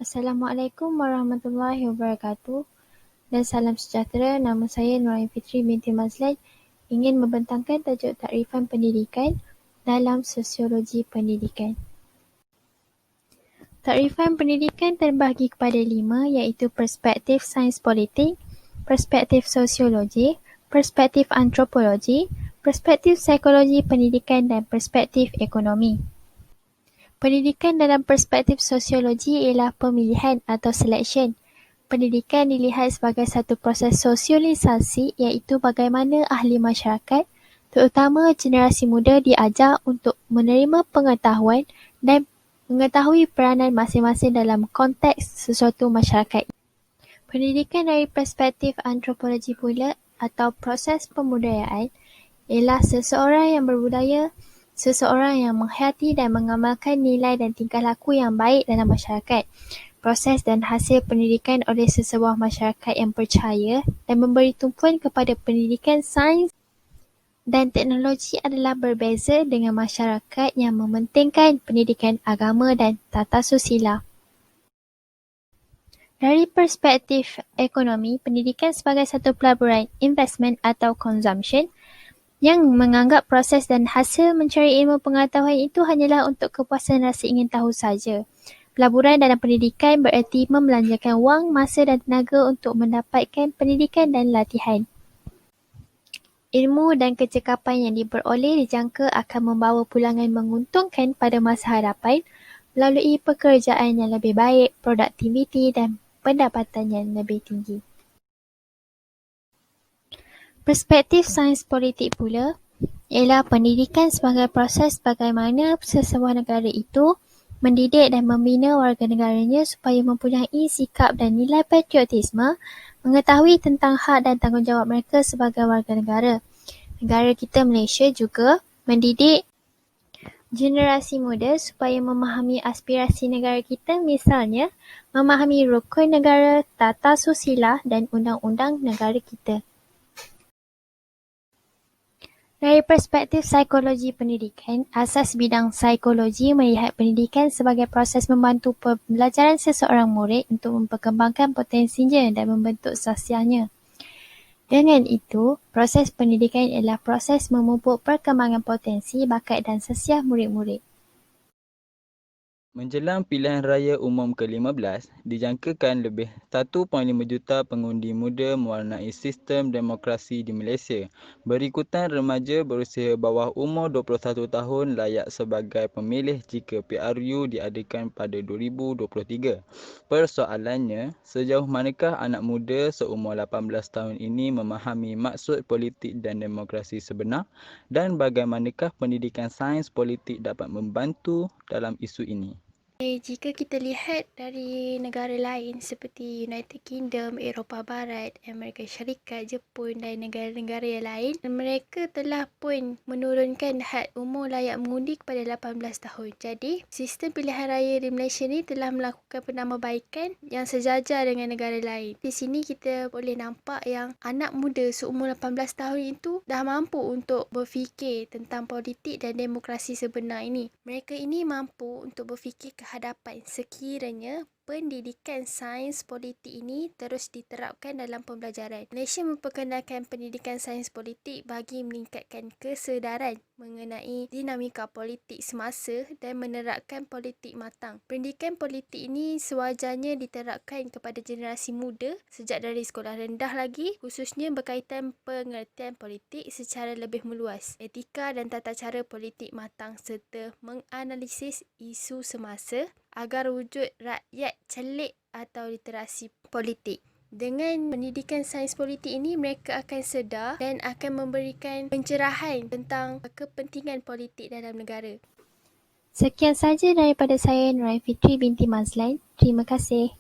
Assalamualaikum warahmatullahi wabarakatuh dan salam sejahtera. Nama saya Nurain Fitri binti Mazlan, ingin membentangkan tajuk takrifan pendidikan dalam sosiologi pendidikan. Takrifan pendidikan terbahagi kepada 5, iaitu perspektif sains politik, perspektif sosiologi, perspektif antropologi, perspektif psikologi pendidikan dan perspektif ekonomi. Pendidikan dalam perspektif sosiologi ialah pemilihan atau selection. Pendidikan dilihat sebagai satu proses sosialisasi, iaitu bagaimana ahli masyarakat, terutama generasi muda, diajar untuk menerima pengetahuan dan mengetahui peranan masing-masing dalam konteks sesuatu masyarakat. Pendidikan dari perspektif antropologi pula atau proses pembudayaan ialah seseorang yang berbudaya, seseorang yang menghayati dan mengamalkan nilai dan tingkah laku yang baik dalam masyarakat. Proses dan hasil pendidikan oleh sesebuah masyarakat yang percaya dan memberi tumpuan kepada pendidikan sains dan teknologi adalah berbeza dengan masyarakat yang mementingkan pendidikan agama dan tata susila. Dari perspektif ekonomi, pendidikan sebagai satu pelaburan investment atau consumption yang menganggap proses dan hasil mencari ilmu pengetahuan itu hanyalah untuk kepuasan rasa ingin tahu saja. Pelaburan dalam pendidikan bererti membelanjakan wang, masa dan tenaga untuk mendapatkan pendidikan dan latihan. Ilmu dan kecekapan yang diperoleh dijangka akan membawa pulangan menguntungkan pada masa hadapan melalui pekerjaan yang lebih baik, produktiviti dan pendapatan yang lebih tinggi. Perspektif sains politik pula ialah pendidikan sebagai proses bagaimana sesebuah negara itu mendidik dan membina warga negaranya supaya mempunyai sikap dan nilai patriotisme, mengetahui tentang hak dan tanggungjawab mereka sebagai warga negara. Negara kita Malaysia juga mendidik generasi muda supaya memahami aspirasi negara kita, misalnya memahami rukun negara, tata susila dan undang-undang negara kita. Dari perspektif psikologi pendidikan, asas bidang psikologi melihat pendidikan sebagai proses membantu pembelajaran seseorang murid untuk memperkembangkan potensinya dan membentuk sosialnya. Dengan itu, proses pendidikan ialah proses memupuk perkembangan potensi, bakat dan sosial murid-murid. Menjelang pilihan raya umum ke-15, dijangkakan lebih 1.5 juta pengundi muda mewarnai sistem demokrasi di Malaysia. Berikutan remaja berusia bawah umur 21 tahun layak sebagai pemilih jika PRU diadakan pada 2023. Persoalannya, sejauh manakah anak muda seumur 18 tahun ini memahami maksud politik dan demokrasi sebenar dan bagaimanakah pendidikan sains politik dapat membantu dalam isu ini? Jika kita lihat dari negara lain seperti United Kingdom, Eropah Barat, Amerika Syarikat, Jepun dan negara-negara yang lain, mereka telah pun menurunkan had umur layak mengundi kepada 18 tahun. Jadi, sistem pilihan raya di Malaysia ni telah melakukan penambahbaikan yang sejajar dengan negara lain. Di sini kita boleh nampak yang anak muda seumur 18 tahun itu dah mampu untuk berfikir tentang politik dan demokrasi sebenar ini. Mereka ini mampu untuk berfikir ke hadapan sekiranya pendidikan sains politik ini terus diterapkan dalam pembelajaran. Malaysia memperkenalkan pendidikan sains politik bagi meningkatkan kesedaran mengenai dinamika politik semasa dan menerapkan politik matang. Pendidikan politik ini sewajarnya diterapkan kepada generasi muda sejak dari sekolah rendah lagi, khususnya berkaitan pengertian politik secara lebih meluas, etika dan tata cara politik matang serta menganalisis isu semasa agar wujud rakyat celik atau literasi politik. Dengan pendidikan sains politik ini, mereka akan sedar dan akan memberikan pencerahan tentang kepentingan politik dalam negara. Sekian saja daripada saya, Nurain Fitri binti Mazlan. Terima kasih.